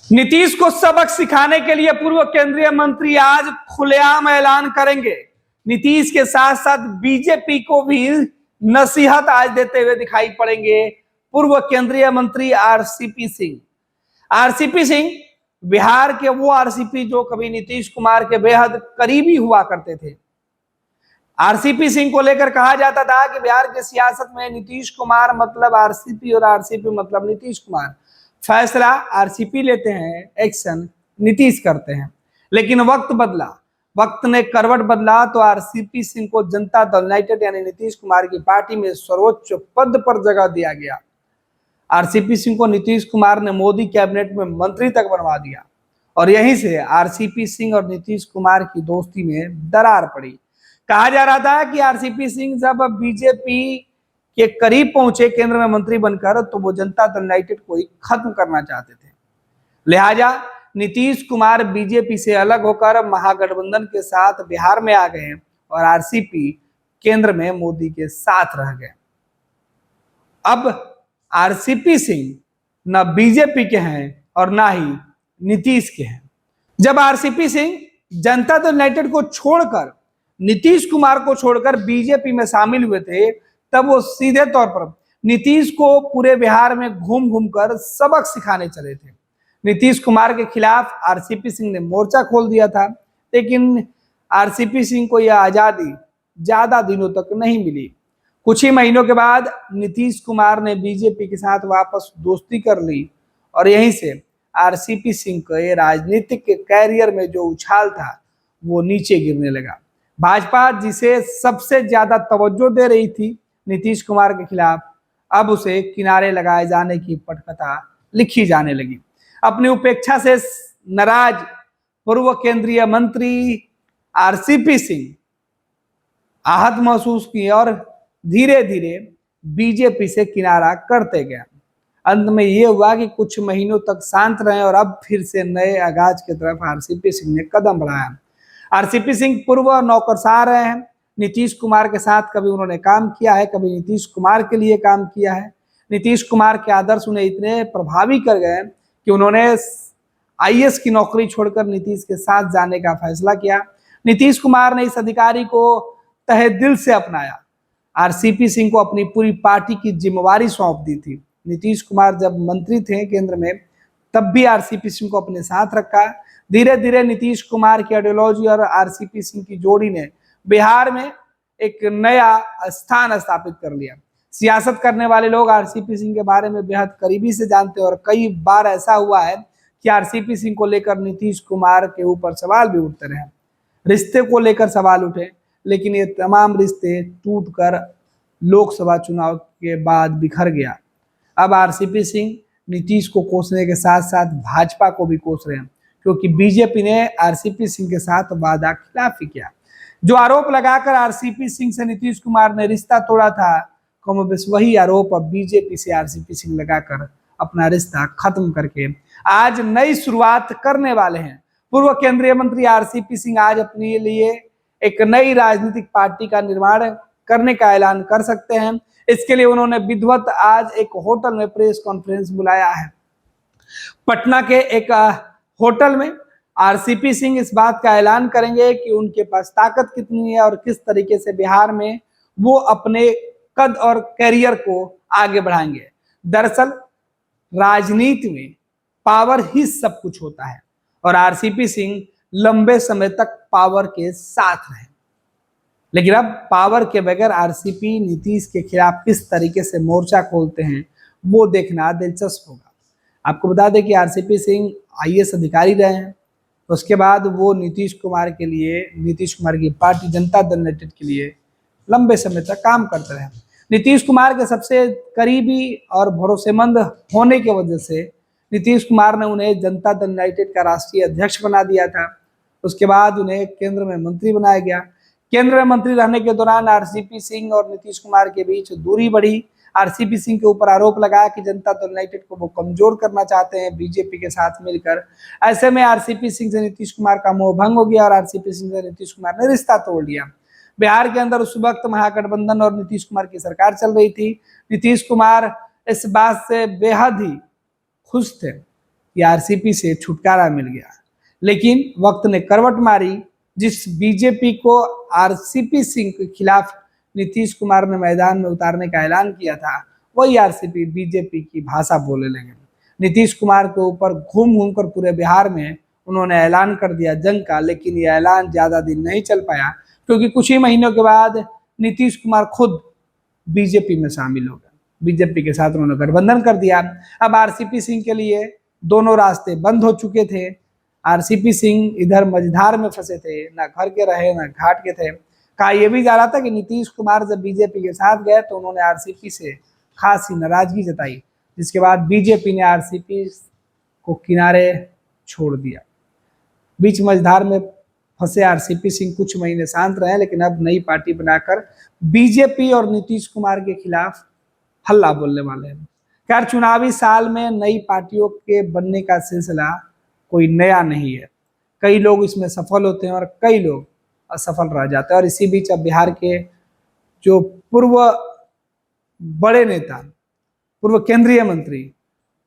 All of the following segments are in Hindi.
नीतीश को सबक सिखाने के लिए पूर्व केंद्रीय मंत्री आज खुलेआम ऐलान करेंगे। नीतीश के साथ साथ बीजेपी को भी नसीहत आज देते हुए दिखाई पड़ेंगे पूर्व केंद्रीय मंत्री आरसीपी सिंह। आरसीपी सिंह बिहार के वो आरसीपी जो कभी नीतीश कुमार के बेहद करीबी हुआ करते थे। आरसीपी सिंह को लेकर कहा जाता था कि बिहार की सियासत में नीतीश कुमार मतलब आरसीपी और आरसीपी मतलब नीतीश कुमार। फैसला आरसीपी लेते हैं, एक्शन नीतीश करते हैं। लेकिन वक्त बदला, वक्त ने करवट बदला तो आरसीपी सिंह को जनता दल यूनाइटेड यानी नीतीश कुमार की पार्टी में सर्वोच्च पद पर जगह दिया गया। आरसीपी सिंह को नीतीश कुमार ने मोदी कैबिनेट में मंत्री तक बनवा दिया और यहीं से आरसीपी सिंह और नीतीश कुमार की दोस्ती में दरार पड़ी। कहा जा रहा था कि आरसीपी सिंह जब बीजेपी के करीब पहुंचे केंद्र में मंत्री बनकर तो वो जनता दल यूनाइटेड को ही खत्म करना चाहते थे। लिहाजा नीतीश कुमार बीजेपी से अलग होकर महागठबंधन के साथ बिहार में आ गए और आरसीपी केंद्र में मोदी के साथ रह गए। अब आरसीपी सिंह न बीजेपी के हैं और ना ही नीतीश के हैं। जब आरसीपी सिंह जनता दल यूनाइटेड को छोड़कर नीतीश कुमार को छोड़कर बीजेपी में शामिल हुए थे तब वो सीधे तौर पर नीतीश को पूरे बिहार में घूम घूम कर सबक सिखाने चले थे। नीतीश कुमार के खिलाफ आरसीपी सिंह ने मोर्चा खोल दिया था, लेकिन आरसीपी सिंह को यह आजादी ज्यादा दिनों तक नहीं मिली। कुछ ही महीनों के बाद नीतीश कुमार ने बीजेपी के साथ वापस दोस्ती कर ली और यहीं से आरसीपी सिंह के राजनीतिक कैरियर में जो उछाल था वो नीचे गिरने लगा। भाजपा जिसे सबसे ज्यादा तवज्जो दे रही थी नीतीश कुमार के खिलाफ, अब उसे किनारे लगाए जाने की पटकथा लिखी जाने लगी। अपनी उपेक्षा से नाराज पूर्व केंद्रीय मंत्री आरसीपी सिंह आहत महसूस किए और धीरे धीरे बीजेपी से किनारा करते गए। अंत में यह हुआ कि कुछ महीनों तक शांत रहे और अब फिर से नए आगाज की तरफ आरसीपी सिंह ने कदम बढ़ाया। आरसीपी सिंह पूर्व नौकरशाह रहे हैं। नीतीश कुमार के साथ कभी उन्होंने काम किया है, कभी नीतीश कुमार के लिए काम किया है। नीतीश कुमार के आदर्श उन्हें इतने प्रभावी कर गए कि उन्होंने आईएएस की नौकरी छोड़कर नीतीश के साथ जाने का फैसला किया। नीतीश कुमार ने इस अधिकारी को तहे दिल से अपनाया। आरसीपी सिंह को अपनी पूरी पार्टी की जिम्मेवारी सौंप दी थी। नीतीश कुमार जब मंत्री थे केंद्र में तब भी आरसीपी सिंह को अपने साथ रखा। धीरे धीरे नीतीश कुमार की आइडियोलॉजी और आरसीपी सिंह की जोड़ी ने बिहार में एक नया स्थान स्थापित कर लिया। सियासत करने वाले लोग आरसीपी सिंह के बारे में बेहद करीबी से जानते हैं और कई बार ऐसा हुआ है कि आरसीपी सिंह को लेकर नीतीश कुमार के ऊपर सवाल भी उठते रहे। रिश्ते को लेकर सवाल उठे, लेकिन ये तमाम रिश्ते टूटकर लोकसभा चुनाव के बाद बिखर गया। अब आरसीपी सिंह नीतीश को कोसने के साथ साथ भाजपा को भी कोस रहे हैं, क्योंकि बीजेपी ने आरसीपी सिंह के साथ वादा खिलाफी किया। जो आरोप लगाकर आरसीपी सिंह से नीतीश कुमार ने रिश्ता तोड़ा था, कमोबेश वही आरोप अब बीजेपी से आरसीपी सिंह लगाकर अपना रिश्ता खत्म करके आज नई शुरुआत करने वाले हैं। पूर्व केंद्रीय मंत्री आरसीपी सिंह आज अपने लिए एक नई राजनीतिक पार्टी का निर्माण करने का ऐलान कर सकते हैं। इसके लिए उन्होंने विधिवत आज एक होटल में प्रेस कॉन्फ्रेंस बुलाया है। पटना के एक होटल में आरसीपी सिंह इस बात का ऐलान करेंगे कि उनके पास ताकत कितनी है और किस तरीके से बिहार में वो अपने कद और करियर को आगे बढ़ाएंगे। दरअसल राजनीति में पावर ही सब कुछ होता है और आरसीपी सिंह लंबे समय तक पावर के साथ रहे, लेकिन अब पावर के बगैर आरसीपी नीतीश के खिलाफ किस तरीके से मोर्चा खोलते हैं वो देखना दिलचस्प होगा। आपको बता दें कि आरसीपी सिंह आईएएस अधिकारी रहे हैं, उसके बाद वो नीतीश कुमार के लिए, नीतीश कुमार की पार्टी जनता दल यूनाइटेड के लिए लंबे समय तक काम करते रहे। नीतीश कुमार के सबसे करीबी और भरोसेमंद होने की वजह से नीतीश कुमार ने उन्हें जनता दल यूनाइटेड का राष्ट्रीय अध्यक्ष बना दिया था। उसके बाद उन्हें केंद्र में मंत्री बनाया गया। केंद्र में मंत्री रहने के दौरान आरसीपी सिंह और नीतीश कुमार के बीच दूरी बढ़ी। आरसीपी सिंह के ऊपर आरोप लगाया कि जनता दल यूनाइटेड को वो कमजोर करना चाहते हैं बीजेपी के साथ मिलकर। ऐसे में आरसीपी सिंह से नीतीश कुमार का मोह भंग हो गया और आरसीपी सिंह से नीतीश कुमार ने रिश्ता तोड़ लिया। बिहार के अंदर उस वक्त महागठबंधन और नीतीश कुमार की सरकार चल रही थी। नीतीश कुमार इस बात से बेहद ही खुश थे कि आरसीपी से छुटकारा मिल गया। लेकिन वक्त ने करवट मारी। जिस बीजेपी को आरसीपी सिंह के खिलाफ नीतीश कुमार ने मैदान में उतारने का ऐलान किया था, वही आरसीपी बीजेपी की भाषा बोलने लगे। नीतीश कुमार के ऊपर घूम घूम कर पूरे बिहार में उन्होंने ऐलान कर दिया जंग का। लेकिन यह ऐलान ज्यादा दिन नहीं चल पाया, क्योंकि कुछ ही महीनों के बाद नीतीश कुमार खुद बीजेपी में शामिल हो गए। बीजेपी के साथ उन्होंने गठबंधन कर दिया। अब आरसीपी सिंह के लिए दोनों रास्ते बंद हो चुके थे। आरसीपी सिंह इधर मझधार में फंसे थे, ना घर के रहे ना घाट के थे। कहा यह भी जा रहा था कि नीतीश कुमार जब बीजेपी के साथ गए तो उन्होंने आरसीपी से खासी नाराजगी जताई, जिसके बाद बीजेपी ने आरसीपी को किनारे छोड़ दिया। बीच मझधार में फंसे आरसीपी सिंह कुछ महीने शांत रहे, लेकिन अब नई पार्टी बनाकर बीजेपी और नीतीश कुमार के खिलाफ हल्ला बोलने वाले हैं। खैर, चुनावी साल में नई पार्टियों के बनने का सिलसिला कोई नया नहीं है। कई लोग इसमें सफल होते हैं और कई लोग असफल रह जाते हैं। और इसी बीच अब बिहार के जो पूर्व बड़े नेता, पूर्व केंद्रीय मंत्री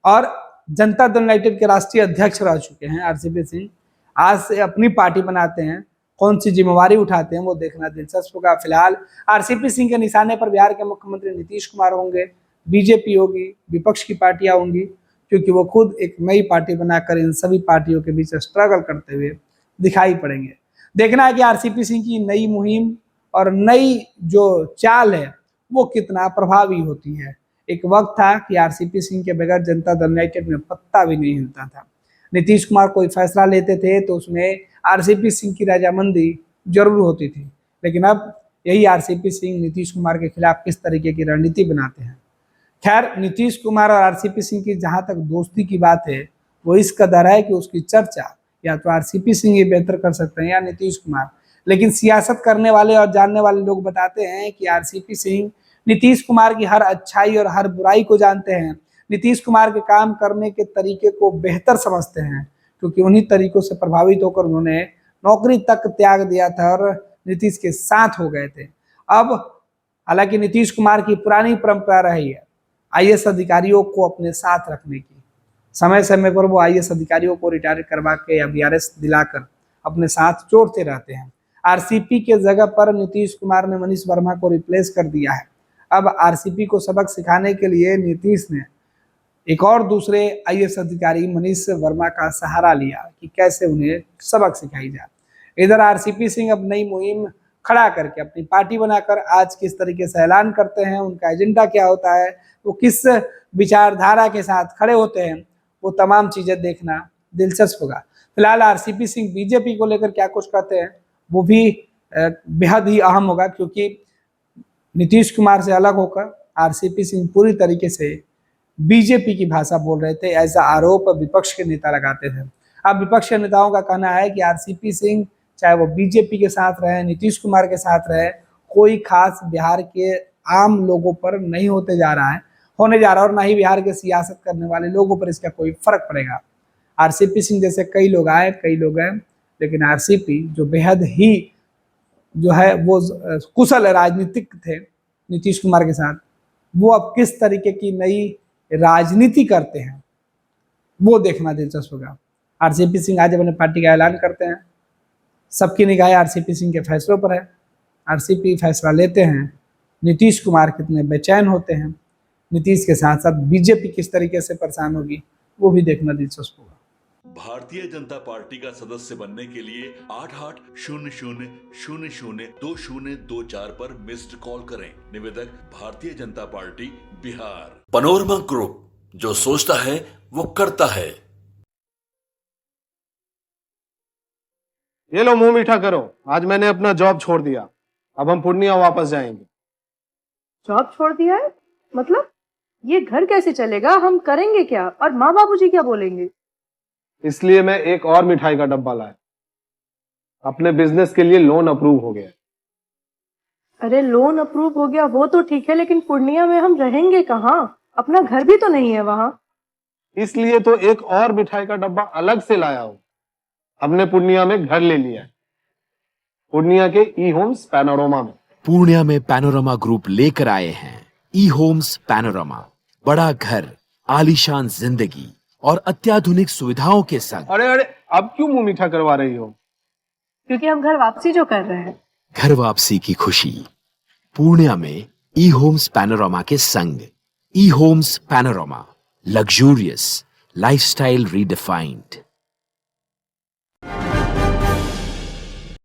और जनता दल यूनाइटेड के राष्ट्रीय अध्यक्ष रह चुके हैं आरसीपी सिंह, आज से अपनी पार्टी बनाते हैं। कौन सी जिम्मेवारी उठाते हैं वो देखना दिलचस्प होगा। फिलहाल आरसीपी सिंह के निशाने पर बिहार के मुख्यमंत्री नीतीश कुमार होंगे, बीजेपी होगी, विपक्ष की पार्टियां होंगी, क्योंकि वो खुद एक नई पार्टी बनाकर इन सभी पार्टियों के बीच स्ट्रगल करते हुए दिखाई पड़ेंगे। देखना है कि आरसीपी सिंह की नई मुहिम और नई जो चाल है वो कितना प्रभावी होती है। एक वक्त था कि आरसीपी सिंह के बगैर जनता दल यूनाइटेड में पत्ता भी नहीं हिलता था। नीतीश कुमार कोई फैसला लेते थे तो उसमें आरसीपी सिंह की रजामंदी जरूर होती थी। लेकिन अब यही आरसीपी सिंह नीतीश कुमार के खिलाफ किस तरीके की रणनीति बनाते हैं। खैर, नीतीश कुमार और आरसीपी सिंह की जहां तक दोस्ती की बात है, वो इस कदर है कि उसकी चर्चा या तो आरसीपी सिंह ही बेहतर कर सकते हैं या नीतीश कुमार। लेकिन सियासत करने वाले और जानने वाले लोग बताते हैं कि आरसीपी सिंह नीतीश कुमार की हर अच्छाई और हर बुराई को जानते हैं। नीतीश कुमार के काम करने के तरीके को बेहतर समझते हैं, क्योंकि उन्हीं तरीकों से प्रभावित होकर उन्होंने नौकरी तक त्याग दिया था और नीतीश के साथ हो गए थे। अब हालांकि नीतीश कुमार की पुरानी परंपरा रही है आईएएस अधिकारियों को अपने साथ रखने की। समय समय पर वो आईएएस अधिकारियों को रिटायर करवा के या वीआरएस दिलाकर अपने साथ जोड़ते रहते हैं। आरसीपी के जगह पर नीतीश कुमार ने मनीष वर्मा को रिप्लेस कर दिया है। अब आरसीपी को सबक सिखाने के लिए नीतीश ने एक और दूसरे आईएएस अधिकारी मनीष वर्मा का सहारा लिया कि कैसे उन्हें सबक सिखाई जाए। इधर आरसीपी सिंह अब नई मुहिम खड़ा करके अपनी पार्टी बनाकर आज किस तरीके से ऐलान करते हैं, उनका एजेंडा क्या होता है, वो किस विचारधारा के साथ खड़े होते हैं, वो तमाम चीजें देखना दिलचस्प होगा। फिलहाल आरसीपी सिंह बीजेपी को लेकर क्या कुछ कहते हैं वो भी बेहद ही अहम होगा, क्योंकि नीतीश कुमार से अलग होकर आरसीपी सिंह पूरी तरीके से बीजेपी की भाषा बोल रहे थे, ऐसा आरोप विपक्ष के नेता लगाते थे। अब विपक्ष के नेताओं का कहना है कि आरसीपी सिंह चाहे वो बीजेपी के साथ रहे, नीतीश कुमार के साथ रहे, कोई खास बिहार के आम लोगों पर नहीं होने जा रहा और ना ही बिहार के सियासत करने वाले लोगों पर इसका कोई फर्क पड़ेगा। आरसीपी सिंह जैसे कई लोग आए, कई लोग गए, लेकिन आरसीपी जो बेहद ही जो है वो कुशल राजनीतिक थे नीतीश कुमार के साथ, वो अब किस तरीके की नई राजनीति करते हैं वो देखना दिलचस्प होगा। आरसीपी सिंह आज अपने पार्टी का ऐलान करते हैं, सबकी निगाहें आरसीपी सिंह के फैसलों पर है। आरसीपी फैसला लेते हैं, नीतीश कुमार कितने बेचैन होते हैं, नीतीश के साथ साथ बीजेपी किस तरीके से परेशान होगी वो भी देखना दिलचस्प होगा। भारतीय जनता पार्टी का सदस्य बनने के लिए 8800002024 पर मिस्ड कॉल करें। निवेदक Bharatiya Janata party Bihar. Panorama group, जो सोचता है वो करता है। ये लो मुंह मीठा करो, आज मैंने अपना जॉब छोड़ दिया, अब हम पूर्णिया वापस जाएंगे। जॉब छोड़ दिया है? मतलब ये घर कैसे चलेगा? हम करेंगे क्या? और माँ बाबूजी क्या बोलेंगे? इसलिए मैं एक और मिठाई का डब्बा लाया। अपने बिजनेस के लिए लोन अप्रूव हो गया। अरे लोन अप्रूव हो गया वो तो ठीक है, लेकिन पूर्णिया में हम रहेंगे कहाँ? अपना घर भी तो नहीं है वहाँ। इसलिए तो एक और मिठाई का डब्बा अलग से लाया हूँ। हमने पूर्णिया में घर ले लिया है, पूर्णिया के ई होम्स पैनोरमा में। पूर्णिया में पैनोरमा ग्रुप लेकर आए हैं ई होम्स पैनोरमा। बड़ा घर, आलीशान जिंदगी, और अत्याधुनिक सुविधाओं के संग अरे अरे, अब क्यों मुंह मीठा करवा रही हो? क्योंकि हम घर वापसी जो कर रहे हैं। घर वापसी की खुशी पूर्णिया में ई होम्स पैनोरामा के संग। ई homes panorama, luxurious lifestyle redefined.